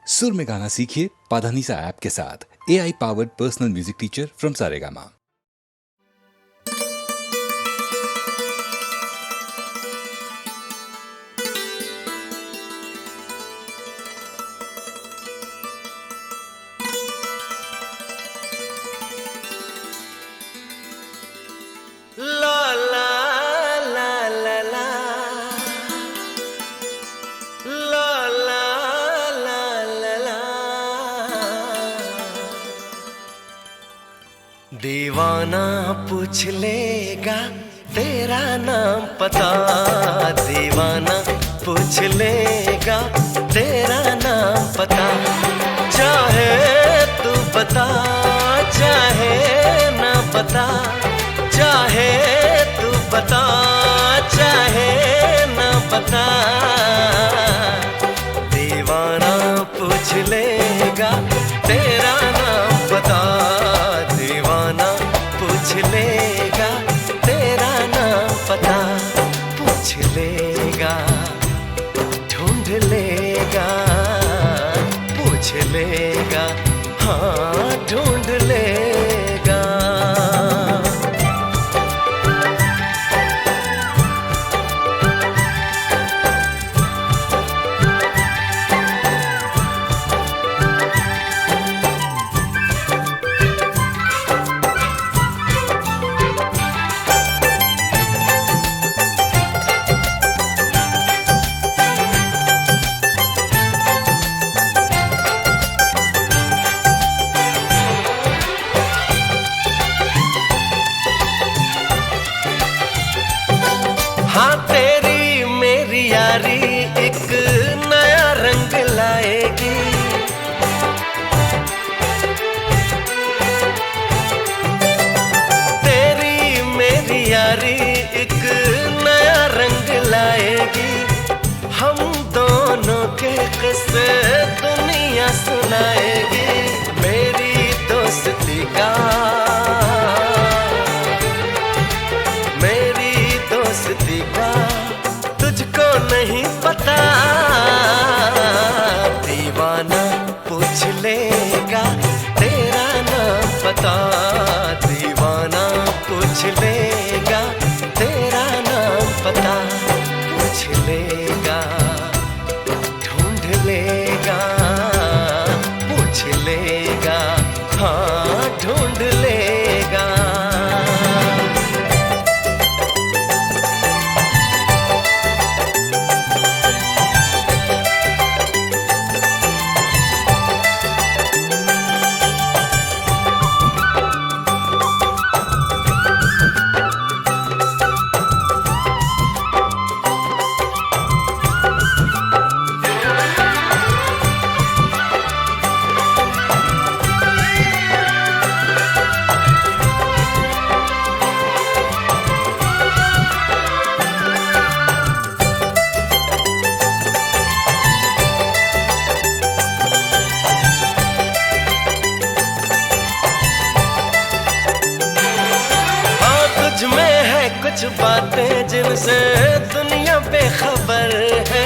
सुर में गाना सीखिए पाधानीसा ऐप के साथ। AI powered personal music teacher from Saregama. दीवाना पूछ लेगा तेरा नाम पता, दीवाना पूछ लेगा तेरा नाम पता। चाहे तू बता चाहे ना बता, चाहे तू बता चाहे ना बता, दीवाना पूछ लेगा तेरा नाम पता, दीवाना पूछ लेगा तेरा नाम पता। पूछ लेगा ढूंढ लेगा, पूछ लेगा हाँ ढूंढ लेगा। हाँ तेरी मेरी यारी एक नया रंग लाएगी, तेरी मेरी यारी एक नया रंग लाएगी। हम दोनों के किस्से दुनिया सुनाएगी, मेरी दोस्ती का दोस्ती का तुझको नहीं पता। दीवाना पूछ लेगा तेरा नाम पता, दीवाना पूछ लेगा तेरा नाम पता। पूछ लेगा ढूंढ लेगा, पूछ लेगा हाँ ढूंढ लेगा। कुछ बातें जिनसे दुनिया बेखबर है,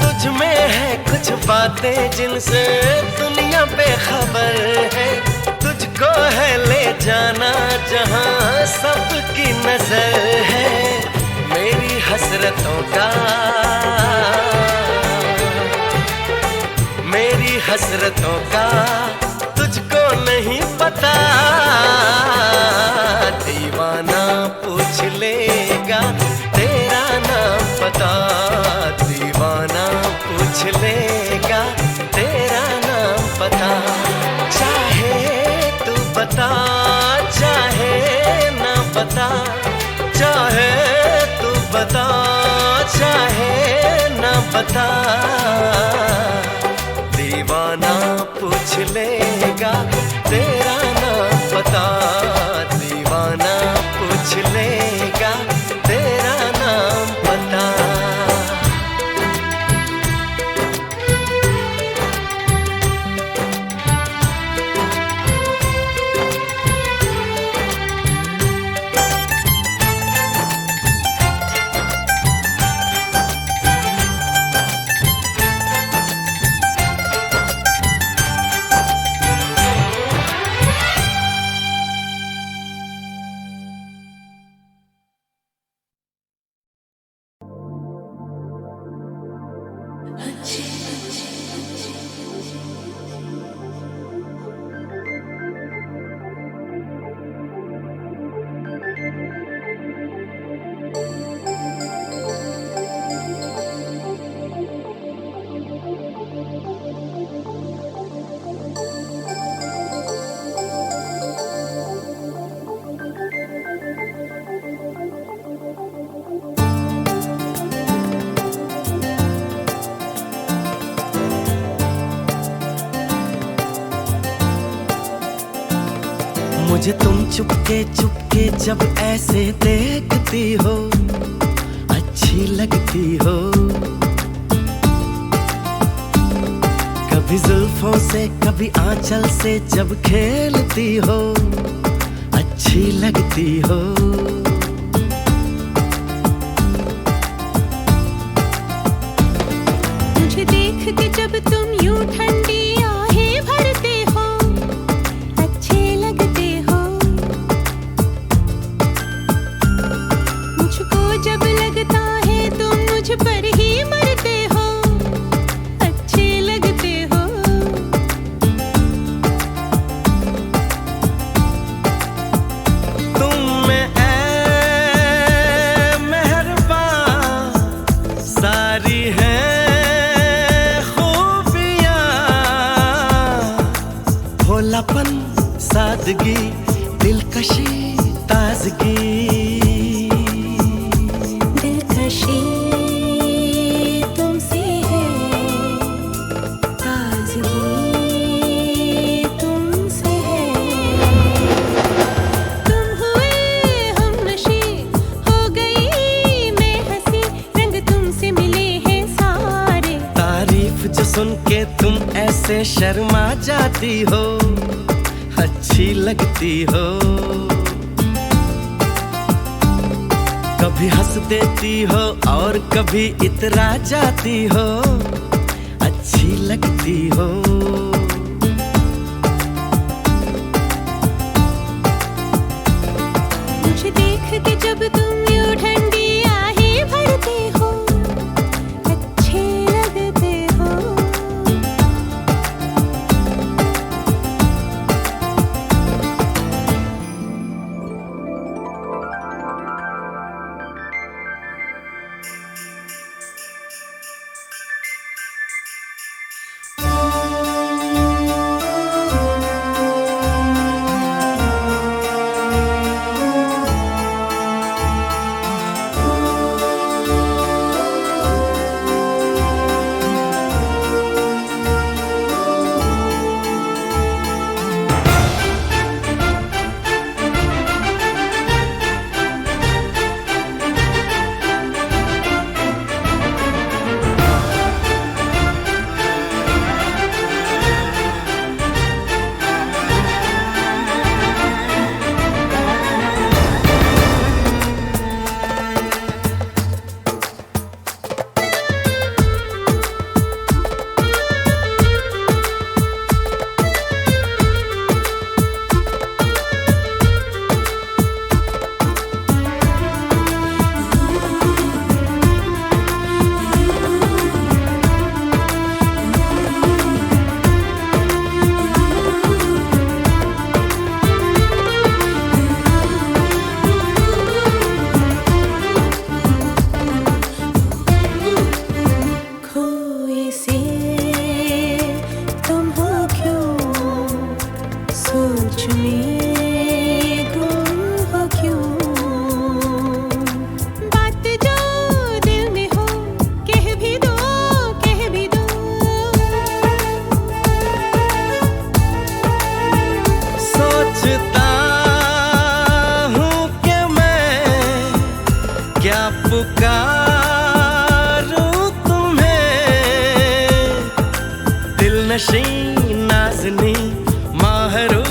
तुझ में है कुछ बातें जिनसे दुनिया बेखबर है। तुझको है ले जाना जहां सबकी नजर है, मेरी हसरतों का मेरी हसरतों का तुझको नहीं पता। दीवाना पूछ लेगा तेरा नाम पता, दीवाना पूछ लेगा तेरा नाम पता। चाहे तू बता चाहे ना बता, चाहे तू बता चाहे ना बता, दीवाना पूछ लेगा तेरा नाम पता, दीवाना पूछ लेगा तेरा नाम पता। मुझे तुम चुपके चुपके जब ऐसे देखती हो, अच्छी लगती हो। कभी जुल्फों से कभी आंचल से जब खेलती हो, अच्छी लगती हो। मुझे देख के जब तुम यूं ठंडी आहें भरते हो, अच्छे लगते हो। मुझको जब लगता है तुम मुझ पर ही मरते हो, अच्छे लगते हो। तुम में ऐ मेहरबान सारी है भोलापन, सादगी, दिलकशी, ताजगी। दिलकशी तुमसे है, ताजगी तुमसे है। तुम हुए हमनशी, हो गई मैं हंसी, रंग तुमसे मिले हैं सारे। तारीफ जो सुन के तुम ऐसे शर्मा जाती हो, अच्छी लगती हो। कभी हंस देती हो और कभी इतरा जाती हो, अच्छी लगती हो। मुझे देख के जब तुम यूं ठंडी आहें भरते हो, अच्छे लगते हो। पुकारूं तुम्हें, दिल नशी नाज़नी माहरू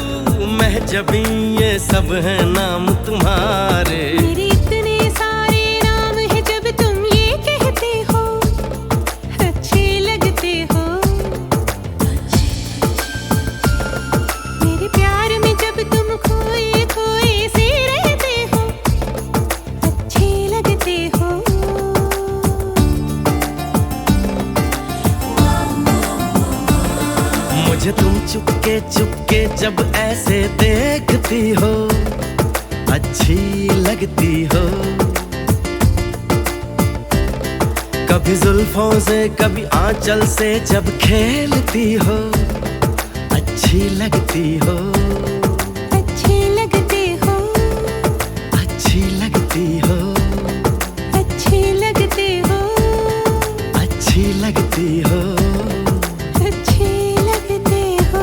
महजबी, ये सब है नाम तुम्हारे। मेरे इतने सारे नाम है, जब तुम ये कहते हो अच्छे लगते हो। मेरे प्यार में जब तुम खोए खोए से रहते हो, अच्छे लगते हो। चुपके चुपके जब ऐसे देखती हो, अच्छी लगती हो। कभी जुल्फों से कभी आंचल से जब खेलती हो, अच्छी लगती हो। अच्छी लगती हो, अच्छी लगती हो, अच्छी लगती हो, अच्छी लगती हो। अच्छी लगती हो।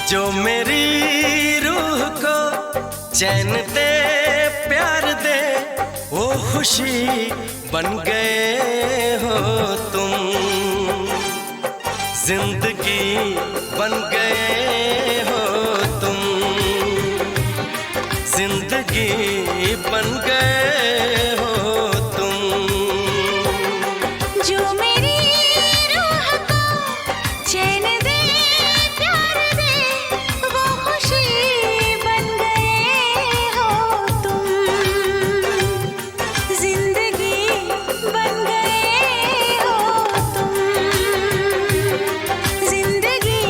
जो मेरी रूह को चैन दे, प्यार दे, वो खुशी बन गए हो तुम। जिंदगी बन गए हो तुम, जिंदगी बन गए हो तुम। जो मेरी रूह को चैन दे, प्यार दे, वो खुशी बन गए हो तुम। जिंदगी बन गए हो तुम, जिंदगी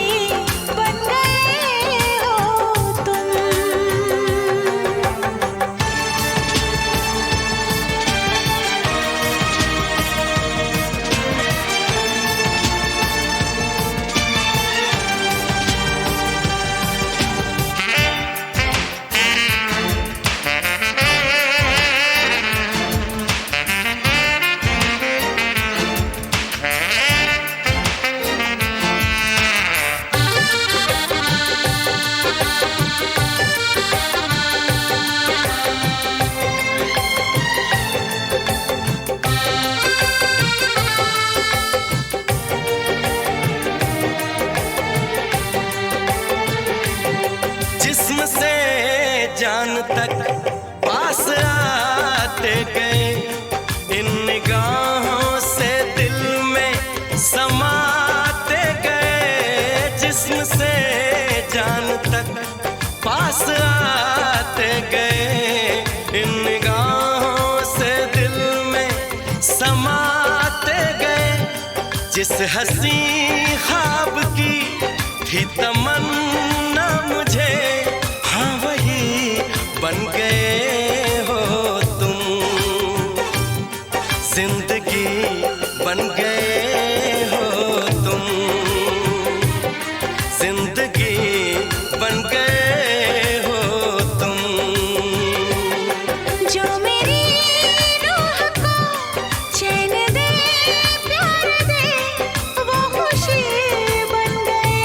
बन गए हो तुम। जिस्म से जान तक पास आते गए, इन निगाहों से दिल में समाते गए। जिस्म से जान तक पास आते गए, इन निगाहों से दिल में समाते गए। जिस हंसी ख्वाब की थी तमन्ना मुझे, हाँ वही बन गए हो तुम। जिंदगी बन गए हो तुम, जिंदगी बन गए हो तुम। जो मेरी रूह को चैन दे, प्यार दे, वो खुशी बन गए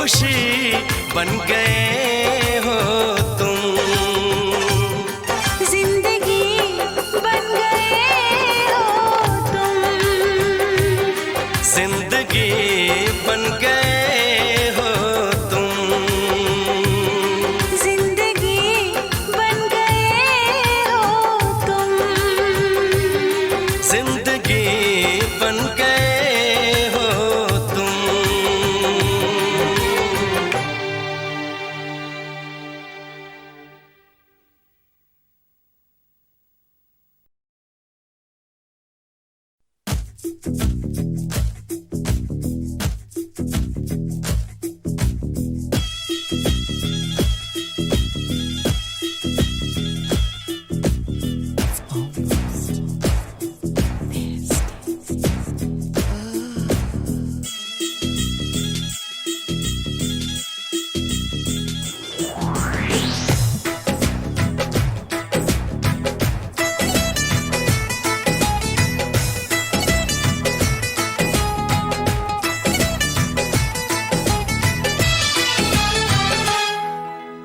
खुशी बन गए हो तुम। जिंदगी बन गए हो तुम। जिंदगी बन गए हो तुम। जिंदगी बन गए हो तुम। जिंदगी बन गए हो तुम।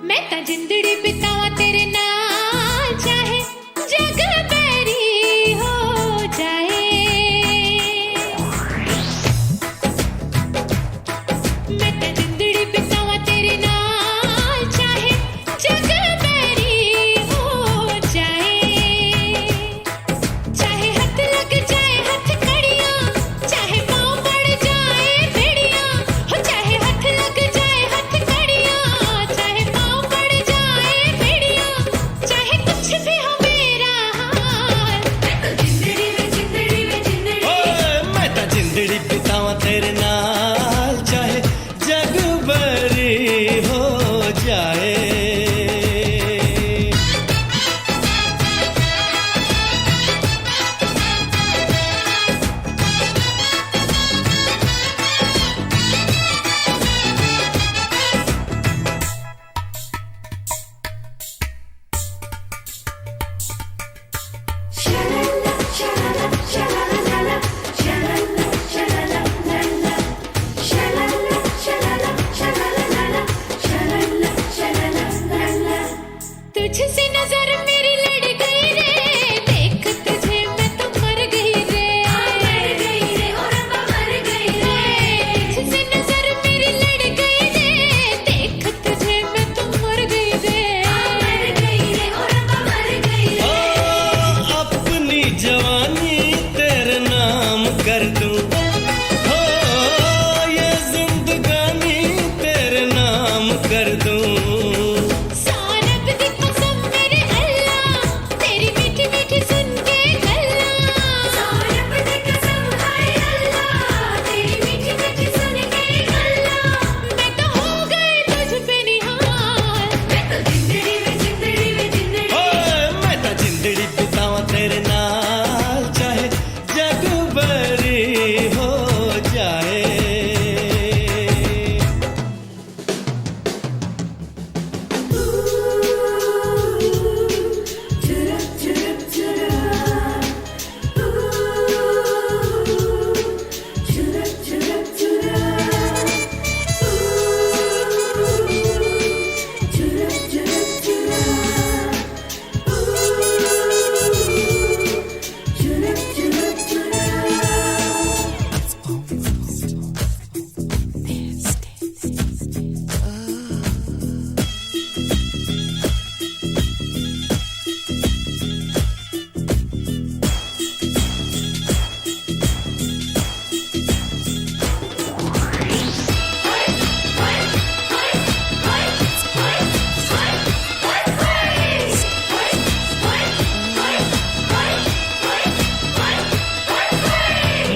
मैं ता जिंदड़ी बितावा तेरे नाल, चाहे जग बैरी हो जाए। मैं ता जिंदड़ी बितावा तेरे नाल, चाहे जग बैरी हो जाए। चाहे हाथ लग जाए हथकड़ियां, चाहे पाँव पड़ जाए बेड़ियां, हो चाहे हाथ लग जाए हथकड़ियां, चाहे पाँव पड़ जाए बेड़ियां, चाहे कुछ भी हो मेरा हाल। मैं तो जिंदड़ी में ओए मैं ता जिंदड़ी बितावा तेरे नाल, चाहे जग बरी हो जाए। तुझसे नजर मेरी लड़ गई रे, देख तुझे मैं तो मर गई रे। मर गई रे ओ रब्बा मर गई रे। तुझसे नजर मेरी लड़ गई रे, देख तुझे मैं तो मर गई रे। मर गई रे ओ रब्बा मर गई रे। ओ अपनी जवानी तेरे नाम कर दूं, हो ये जिंदगानी तेरे नाम कर दूं। सारब दी कसम मेरे अल्लाह, तेरी मीठी मीठी सुन के गल्ला। सारब दी कसम हाय अल्लाह, तेरी मीठी मीठी सुन के गल्ला। मैं तो हो गई तुझ पे निहाल। मैं तो जिंदड़ी में ओए मैं ता जिंदड़ी बितावा तेरे नाल, चाहे जग बरी हो जाए।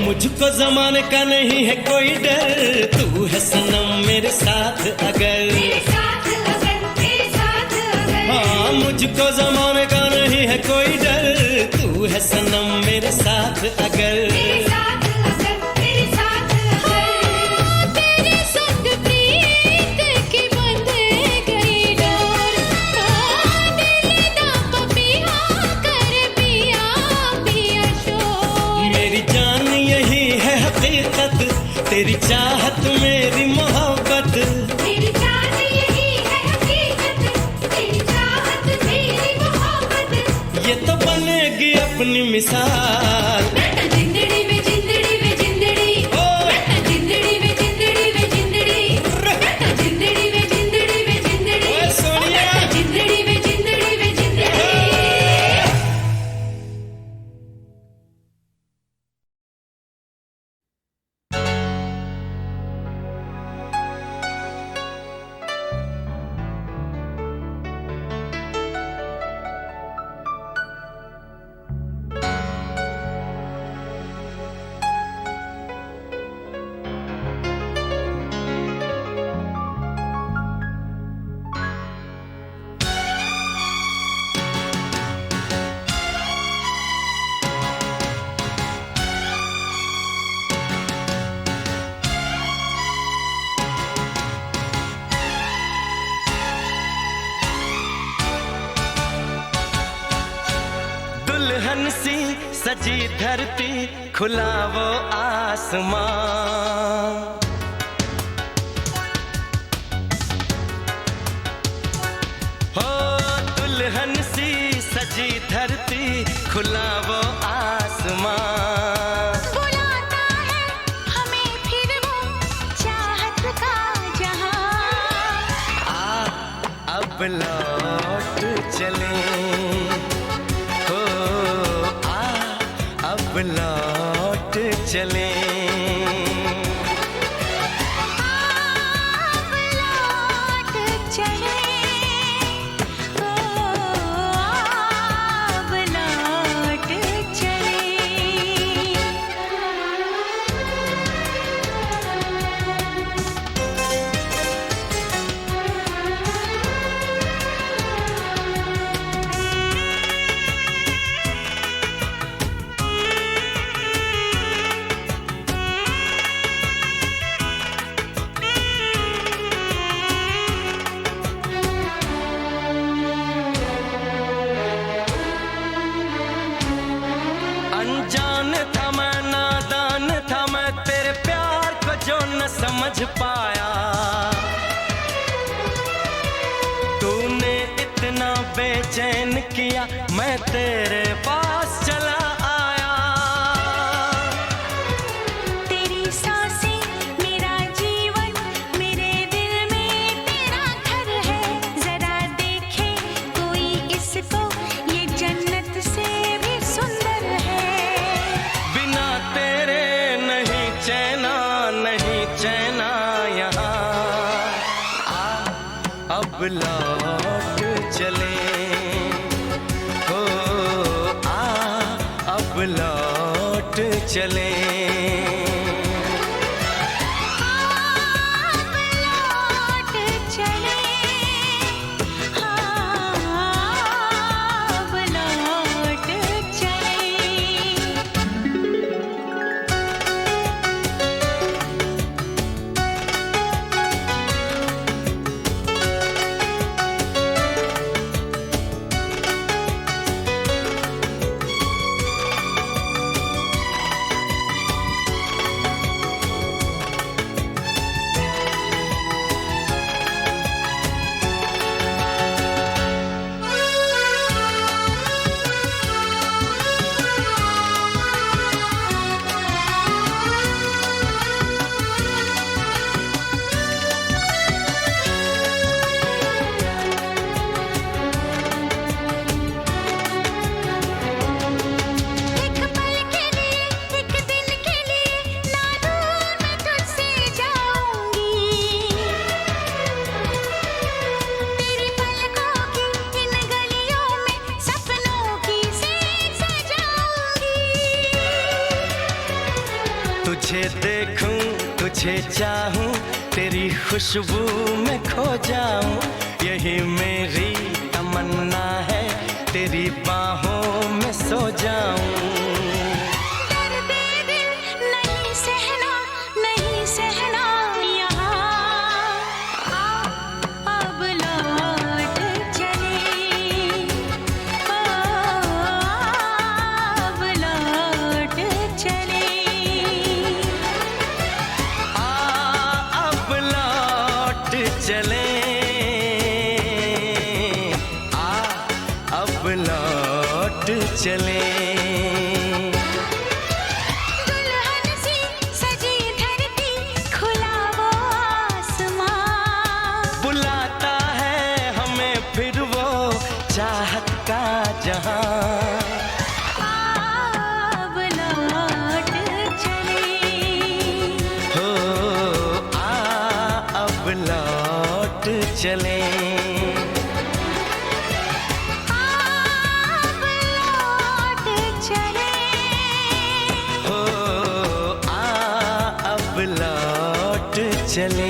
मुझको जमाने का नहीं है कोई डर, तू है सनम मेरे साथ अगर। हाँ मुझको जमाने का नहीं है कोई डर, तू है सनम मेरे साथ अगर। तेरे संग प्रीत की बंध गई डोर। दिल दा पपिया कर पिया पिया शोर। मेरी जान यही है हकीकत, तेरी चाहत मेरी मोहब्बत। अपनी मिसाल। जिंदड़ी में जिंदड़ी में जिंदड़ी, जिंदड़ी में जिंदड़ी में जिंदड़ी, जिंदड़ी में जिंदड़ी में जिंदड़ी, सोनिया जिंदड़ी में जिंदड़ी में जिंदड़ी। दुल्हन सी सजी धरती, खुला वो आसमां। हो दुल्हन सी सजी धरती, खुला वो आसमां। बुलाता है हमें फिर वो चाहत का जहां। अब लौट चले, हो अब लौट चले। अब लौट चले, अब लौट चले। अनजान था मैं, नादान था मैं, तेरे प्यार को जो न समझ पाया। तूने इतना बेचैन किया, मैं तेरे पास चला आया। तेरी सांसें मेरा जीवन, मेरे दिल में तेरा घर है। जरा देखे कोई इसको, ये जन्नत से भी सुंदर है। बिना तेरे नहीं चैना, नहीं चैना यहाँ। अब लौट चले, हो अब लौट चले। अब लौट चले, अब लौट चले। एक पल के लिए, एक दिन के लिए, ना दूर मैं तुझसे जाऊंगी। तेरी पलकों की इन गलियों में सपनों की सीढ़ी सजाऊंगी। तुझे देखूं, तुझे चाहूं, तेरी खुशबू में खो जाऊं। यही मेरी तमन्ना है, तेरी बाहों में सो जाऊं। दर्द दिल नहीं सहना, नहीं सहना यहाँ। अब लौट चले, अब लौट चले। अब लौट चले, अब लौट चले। जहां। अब लौट चले हो अब लौट चले। चले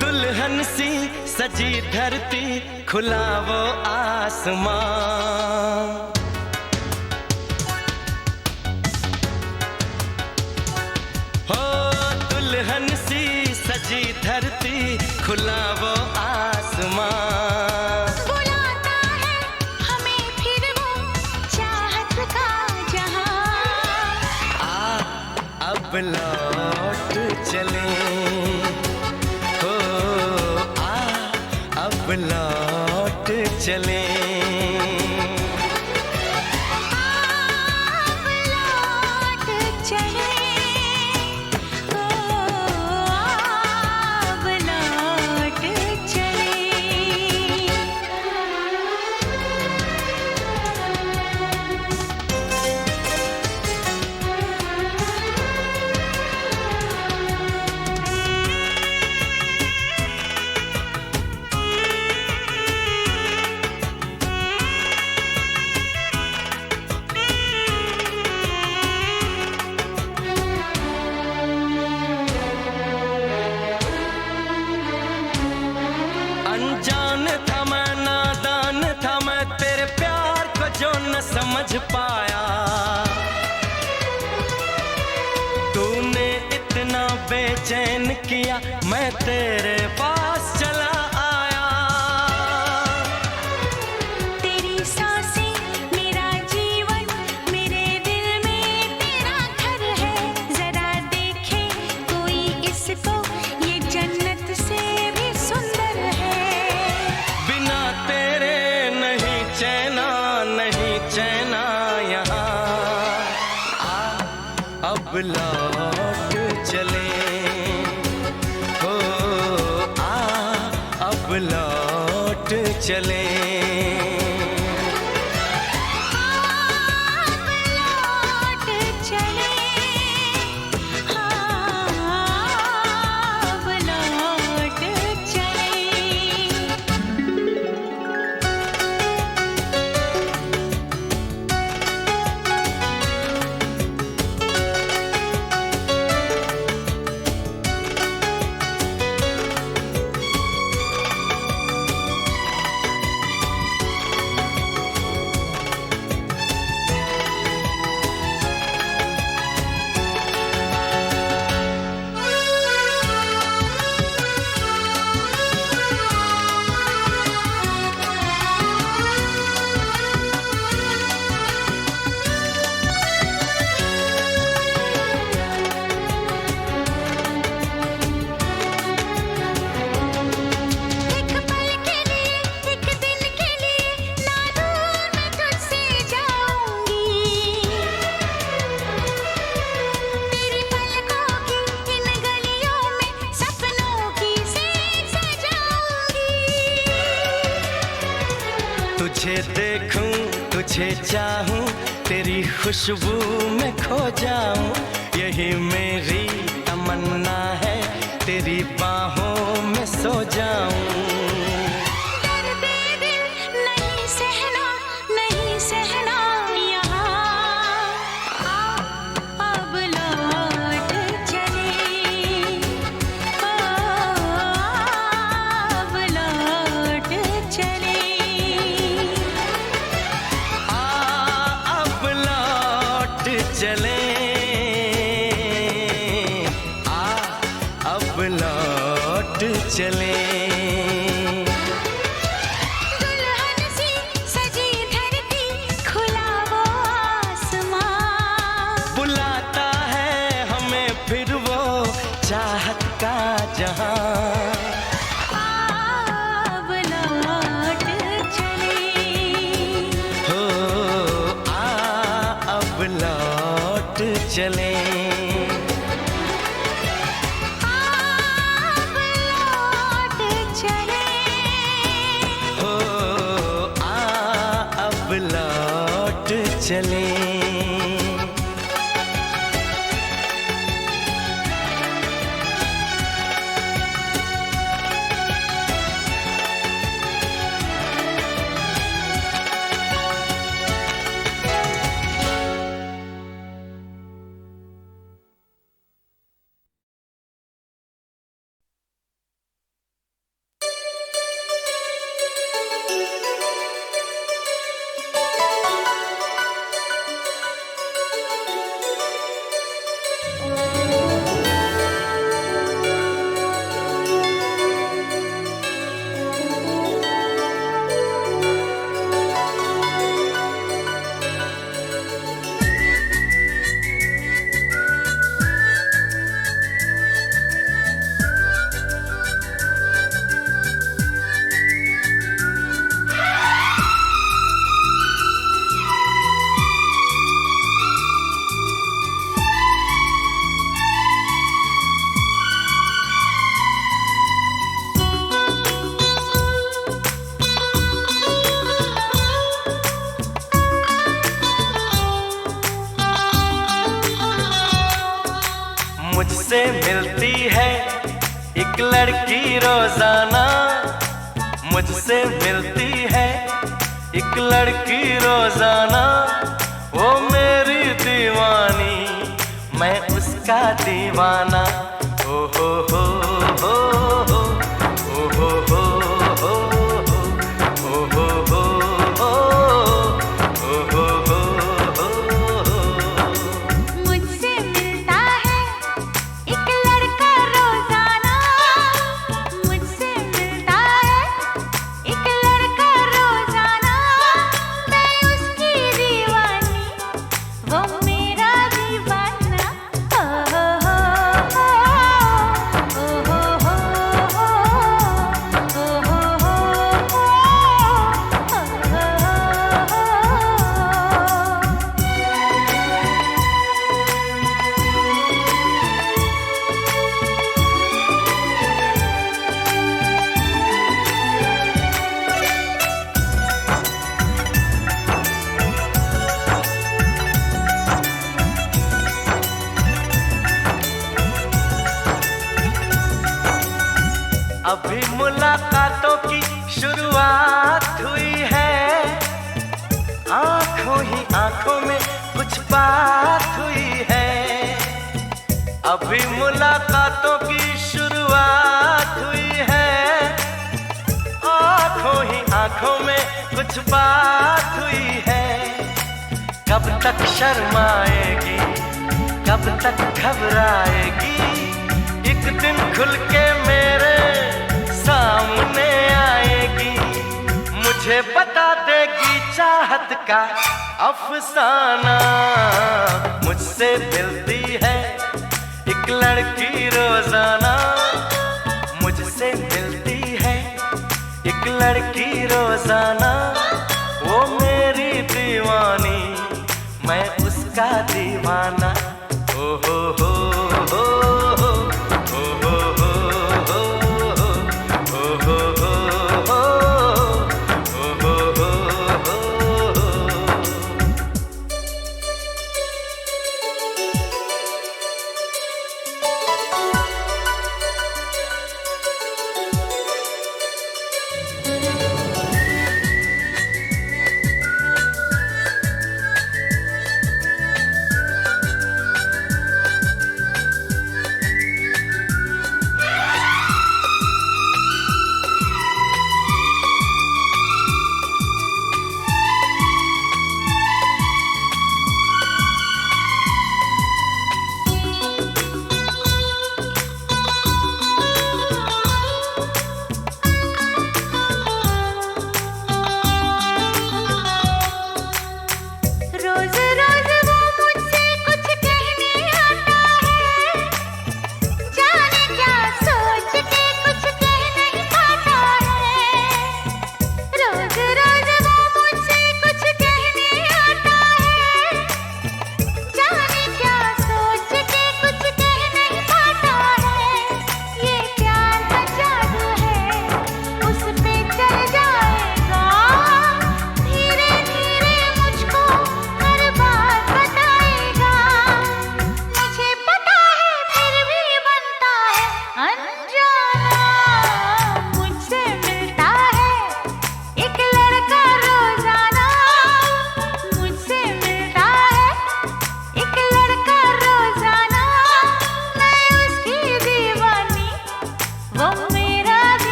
दुल्हन सी सजी धरती खुला वो आसमां। हो दुल्हन सी सजी धरती खुला वो आसमां। बुलाता है हमें फिर वो चाहत का जहां। अब लौट चले अब लौट चले। अब लौट चले अब लौट चले। अनजान था मैं नादान था मैं तेरे प्यार को जो न समझ पाया। तूने इतना बेचैन किया मैं तेरे पास चला आया। तेरी सांसें मेरा जीवन मेरे दिल में तेरा घर है। जरा देखे कोई इसको ये जन्नत से भी सुंदर है। बिना तेरे नहीं चैना यहाँ। अब लौट चले हो अब लौट चले। तुझे देखूं तुझे चाहूं तेरी खुशबू में खो जाऊं, यही मेरी तमन्ना है तेरी बाहों में सो जाऊं। दर्द दिल चले। दुल्हन सी सजी धरती, खुला वो आसमां, बुलाता है हमें फिर वो चाहत का जहां। अब लौट चले। हो अब लौट चले। अब लौट चले। हो अब लौट चले। मुझसे मिलती है एक लड़की रोजाना, मुझसे मिलती है एक लड़की रोजाना। वो मेरी दीवानी, मैं उसका दीवाना। ओ हो हो हो हो, ओ हो हो हो हो, ओ हो हो हो, ओ हो हो हो। मुझसे मिलता है एक लड़का रोजाना, मुझसे मिलता है एक लड़का रोजाना। मैं उसकी दीवानी, वो मेरा दीवाना। ओ हो हो हो, ओ हो हो हो, ओ हो हो हो, ओ हो हो। अभी मुलाकातों की शुरुआत हुई है, आंखों ही आंखों में कुछ बात हुई है। अभी मुलाकातों की शुरुआत हुई है, आंखों ही आंखों में कुछ बात हुई है। कब तक शर्माएगी, कब तक घबराएगी, एक दिन खुल के मेरे सामने आएगी। मुझे बता देगी चाहत का अफसाना। मुझसे मिलती है एक लड़की रोजाना, मुझसे मिलती है एक लड़की रोजाना। वो मेरी दीवानी, मैं उसका दीवाना। ओ हो हो हो हो, ओ हो हो हो हो, ओ हो हो हो, ओ हो हो हो।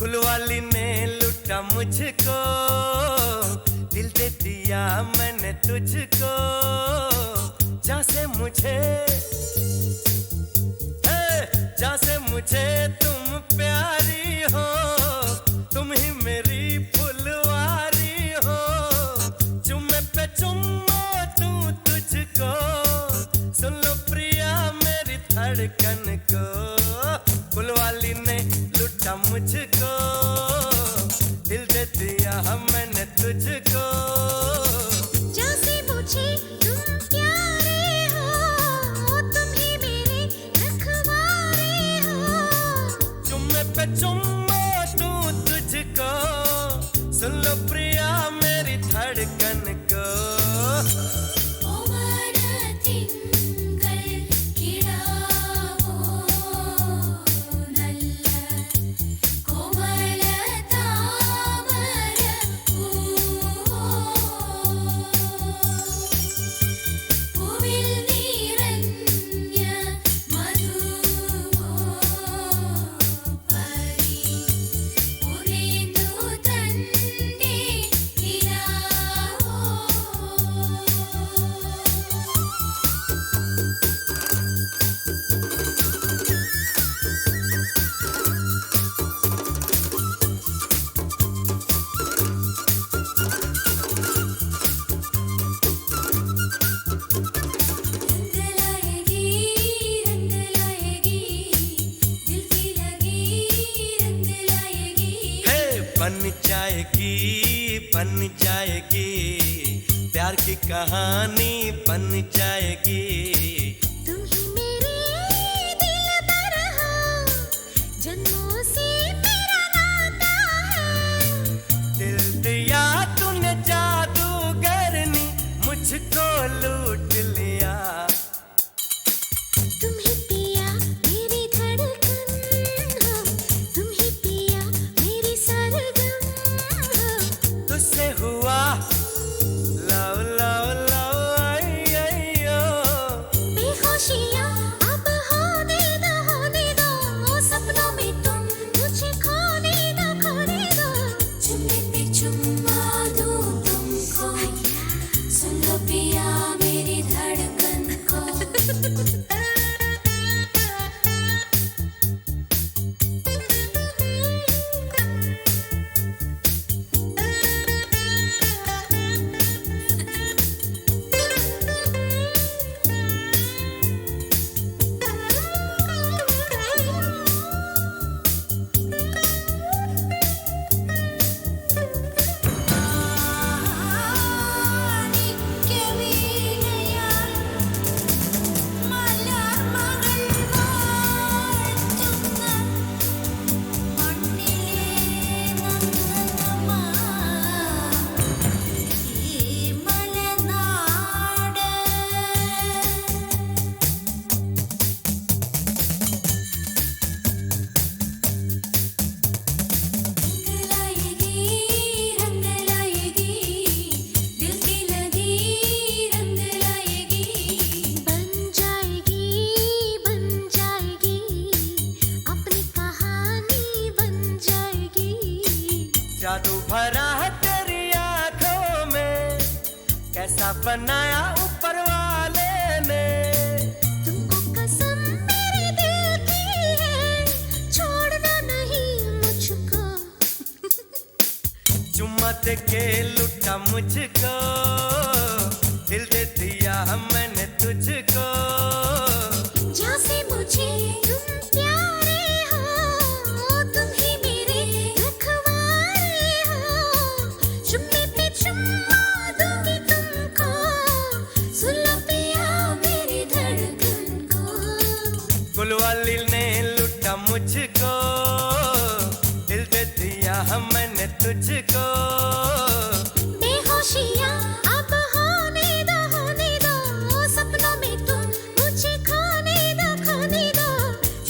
गुलवाली ने लूटा मुझको, दिल दे दिया मैंने तुझको, जहाँ से मुझे तुम प्यारी हो, तुम ही मेरी फुलवारी हो, चुम्मे पे चुम्मा दूं तुझको, सुन लो प्रिया मेरी धड़कन को। गुलवाली ने लूटा मुझको, दिल दे दिया मैंने तुझको, जैसे मुझे तुम प्यारे हो, तुम ही मेरे रखवारे हो, चुम्मे पे चुम्मा दूं तुझको, सुन लो प्रिया मेरी धड़कन को। बन जाएगी प्यार की कहानी बन जाएगी। तुम ही मेरे दिलबर हो, जन्मों से मेरा नाता है, दिल दिया तूने जादूगरनी, मुझको लूट लिया। तुम ही पिया मेरी धड़कन हो, तुम ही पिया मेरी सरगम हो, तुझसे हुआ लव लव लव आइयो, बेहोशियां अब होने दो, सपनों में तुम मुझे खोने दो। चुम्मे पे चुम्मा दूं तुमको, सुन लो पिया मेरी धड़कन को। जादू भरा है तेरी आंखों में, कैसा बनाया ऊपर वाले ने। तुमको कसम मेरे दिल की है, छोड़ना नहीं मुझको। चुम्मा दे के लूटा मुझको, दिल दे दिया मैंने तुझको, जहाँ से मुझे तुम प्यारे हो, तुम ही मेरे रखवारे हो, चुम्मे पे चुम्मा दूंगी तुमको, सुन लो पिया मेरी धड़कन को। गुलवाली ने लूटा मुझको, दिल दे दिया मैंने तुझको, बेहोशियां अब होने दो, सपनों में तुम मुझे खोने दो।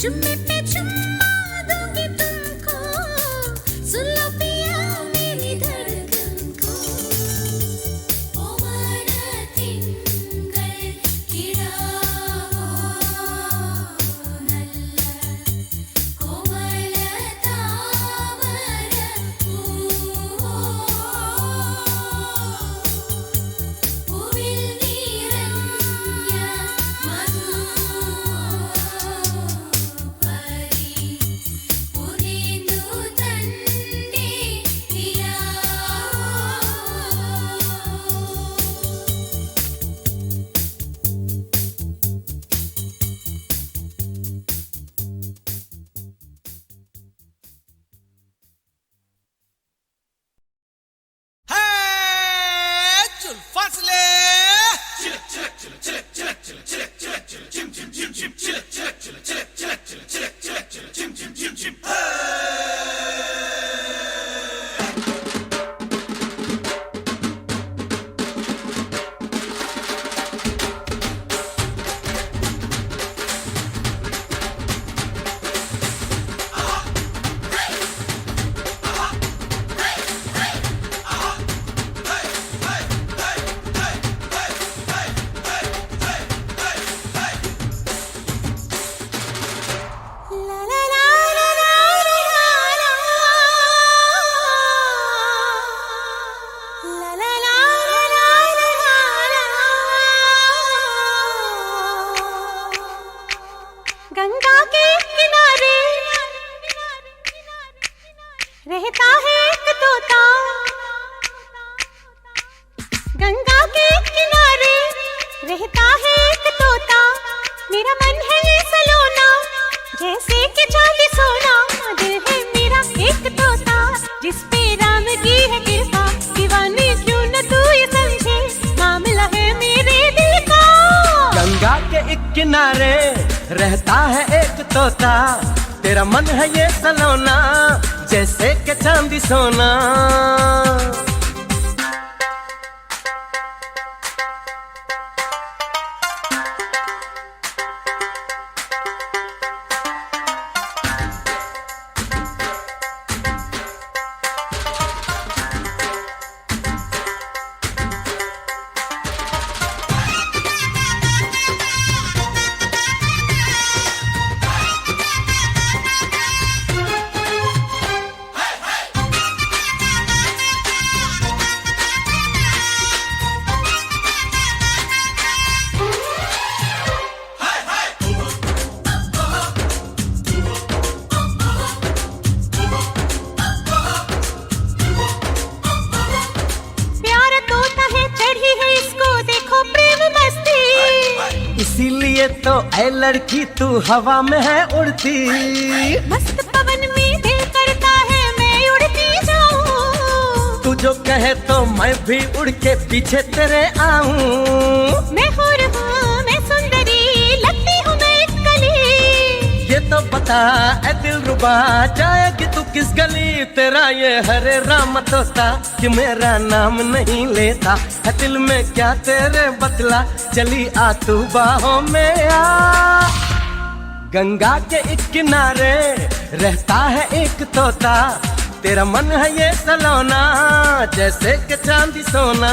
चुम्मे पे चुम्मा दूंगी तुमको, सुन लो पिया मेरी धड़कन को। ओ मनतिंगल किड़ावो नल्ल कोमलतावरे रहता है एक तोता, मेरा मन है ये सलोना, जैसे कि चांदी सोना। दिल है मेरा एक तोता, जिस पे राम की है कृपा। दीवाने क्यों न तू ये समझे, मामला है मेरे दिल का। गंगा के एक किनारे रहता है एक तोता, तेरा मन है ये सलोना, जैसे कि चांदी सोना। इसीलिए तो ऐ लड़की तू हवा में है उड़ती, मस्त पवन में दिल करता है मैं उड़ती जाऊं। तू जो कहे तो मैं भी उड़ के पीछे तेरे आऊं। मैं हूर हूँ, मैं सुंदरी लगती हूँ मैं एक कली। ये तो बता ऐ दिलरुबा, जाएगी तू किस गली। तेरा ये हरे राम तोता कि मेरा नाम नहीं लेता है। दिल में क्या तेरे बतला, चली आ तू बाहों में आ। गंगा के एक किनारे रहता है एक तोता, तेरा मन है ये सलोना, जैसे कि चांदी सोना।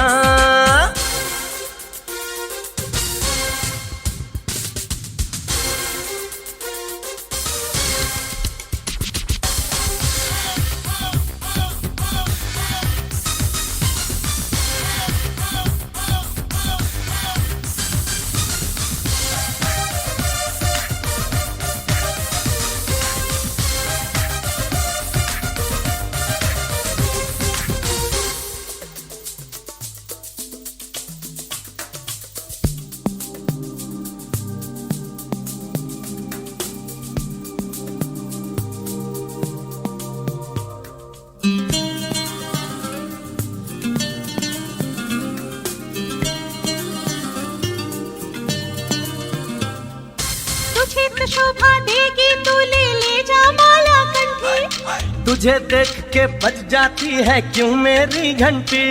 शोभा देगी तू ले जा माला कंठी। तुझे देख के बज जाती है क्यों मेरी घंटी।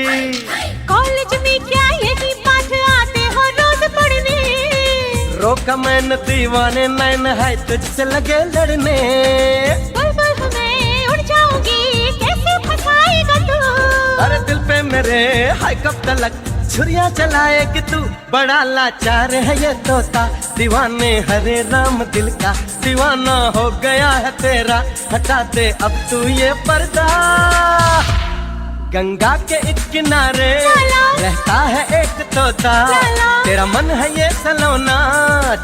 कॉलेज में क्या यही पाठ आते हो रोज पढ़ने। रोका मैंने दीवाने नैन है तुझसे लगे लड़ने। बुलबुल हूँ मैं उड़ जाऊंगी कैसे फंसाएगा तू। अरे दिल पे मेरे हाय कब तलक छुरियां चलाएगी तू। बड़ा लाचार है ये तोता, दीवाने हरे राम दिल का दीवाना हो गया है तेरा। हटा दे अब तू ये पर्दा। गंगा के एक किनारे रहता है एक तोता, तेरा मन है ये सलोना,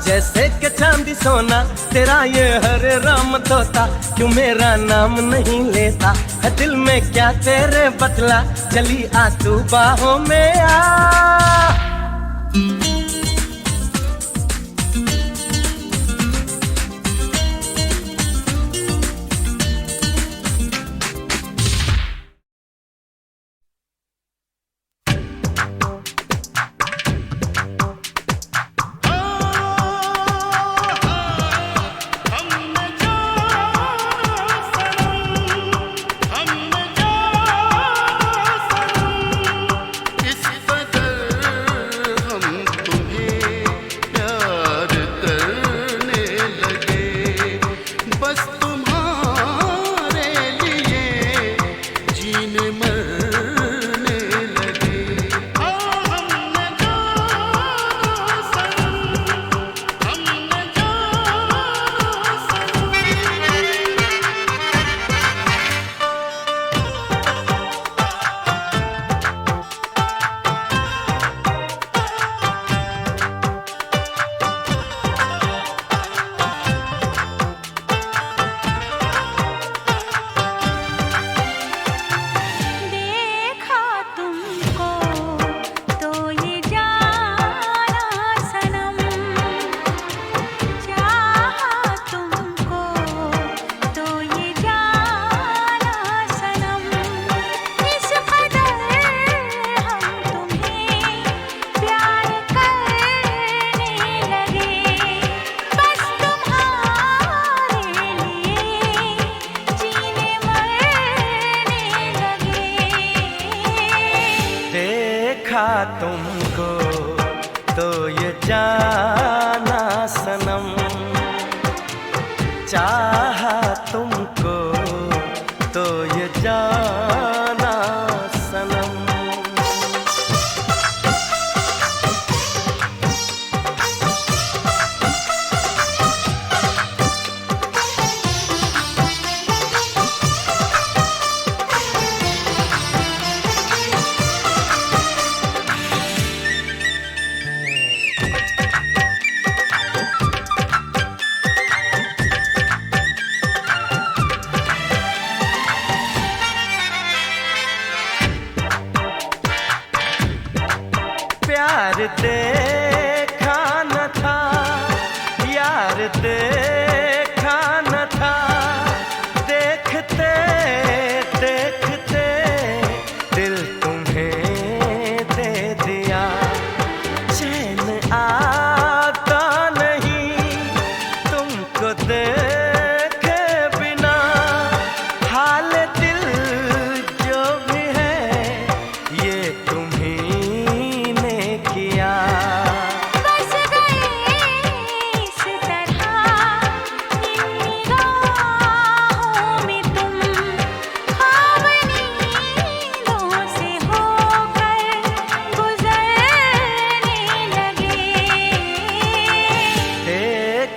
जैसे कि चांदी सोना। तेरा ये हरे राम तोता क्यों मेरा नाम नहीं लेता है। दिल में क्या तेरे बतला, चली आ तू बाहों में आ।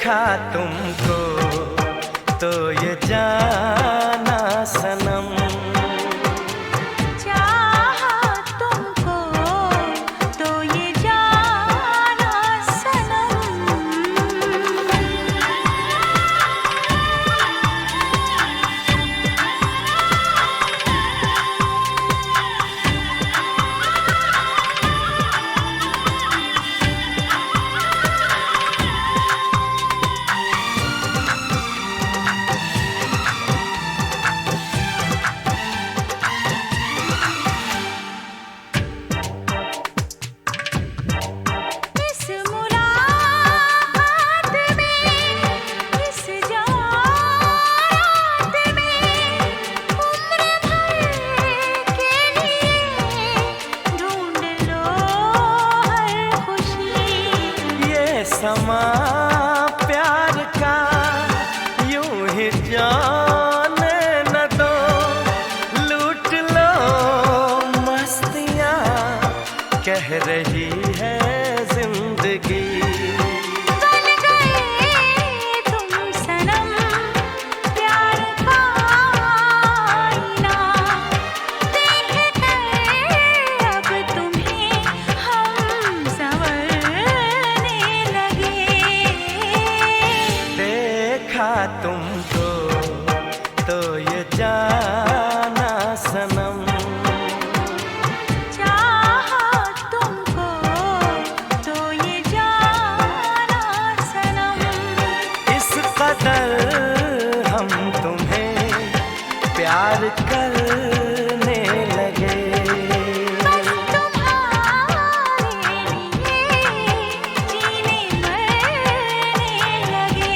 देखा तुमको तो ये जाना सनम, चाहा तुमको तो ये जाना सनम। इस मुलाकात में, इस जात में, उम्र भर के लिए ढूंढ लो हर खुशी। ये समा प्यार का यूं ही जाने न दो, लूट लो मस्तियाँ कह रही है जिंदगी। बन गए तुम सनम प्यार का आईना, देख कर अब तुम्हें हम संवरने लगे। देखा तुमको तो ये जाना सनम, चाहा तुमको तो ये जाना सनम। इस कदर हम तुम्हें प्यार करने लगे। बस तुम्हारे लिए जीने मरने लगे।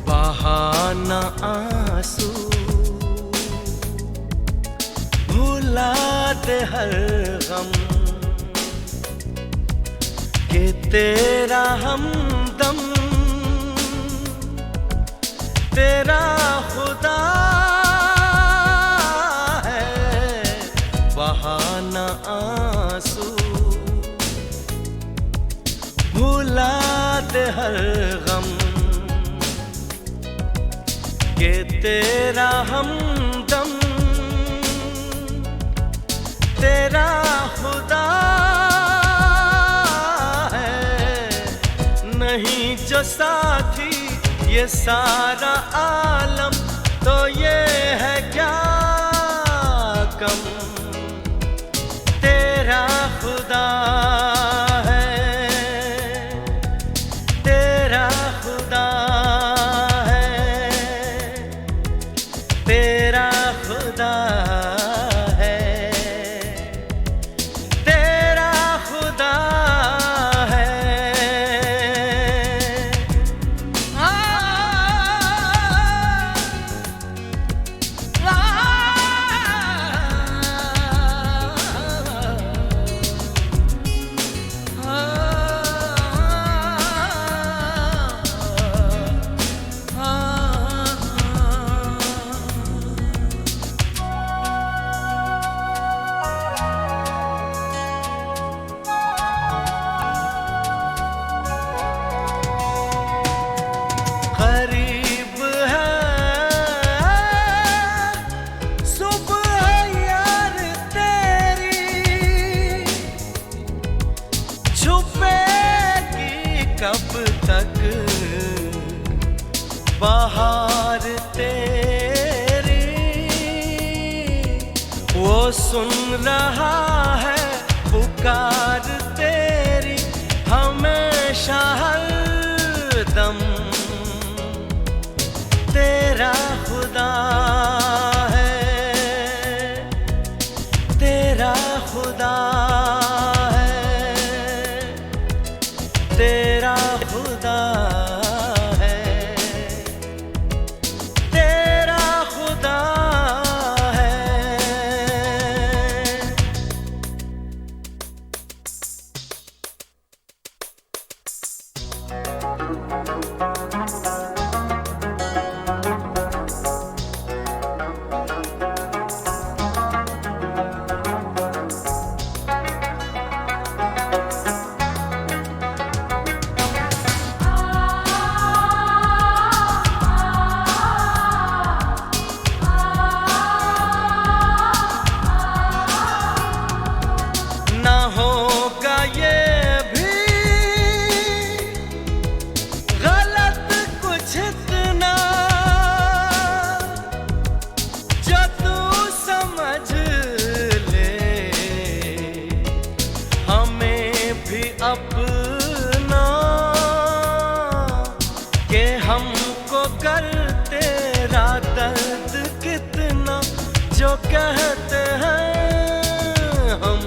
बहाना आंसू भुला दे हर गम, कि तेरा हमदम तेरा खुदा है। बहाना आंसू भुला दे हर गम, कि तेरा हमदम तेरा खुदा है। नहीं जो साथी ये सारा आलम, तो ये है क्या कम, तेरा खुदा है, तेरा खुदा है, तेरा खुदा है, तेरा खुदा है। करीब है सुबह यार तेरी, छुपेगी कब तक बाहर तेरी। वो सुन रहा है पुकार तेरी हमेशा हर तेरा खुदा है, तेरा खुदा है। ना होगा ये भी गलत कुछ इतना जो तू समझ ले, हमें भी अपना के हमको कर तेरा दर्द कितना जो कहते हैं हम।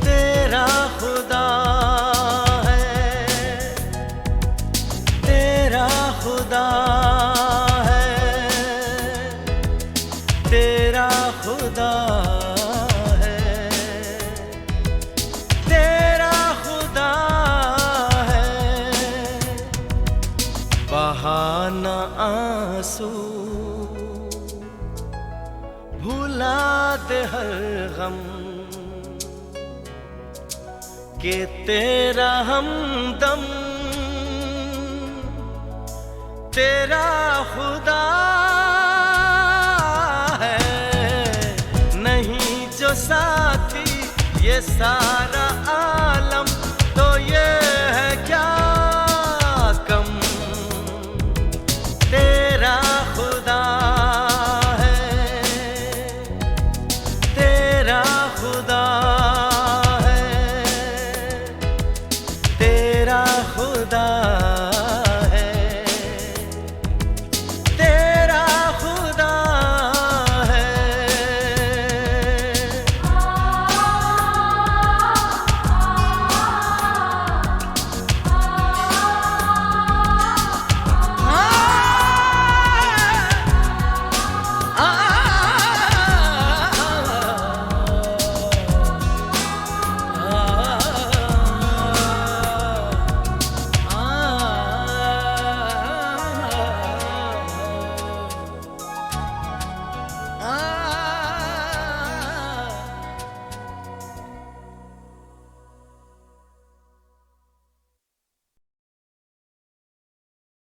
तेरा खुदा है, तेरा खुदा है, तेरा खुदा है, तेरा खुदा है। बहाना आंसू भुला दे हर गम कि तेरा हमदम तेरा खुदा है। नहीं जो साथी ये सारा आलम तो ये है क्या कम। तेरा खुदा है, तेरा खुदा है, तेरा खुदा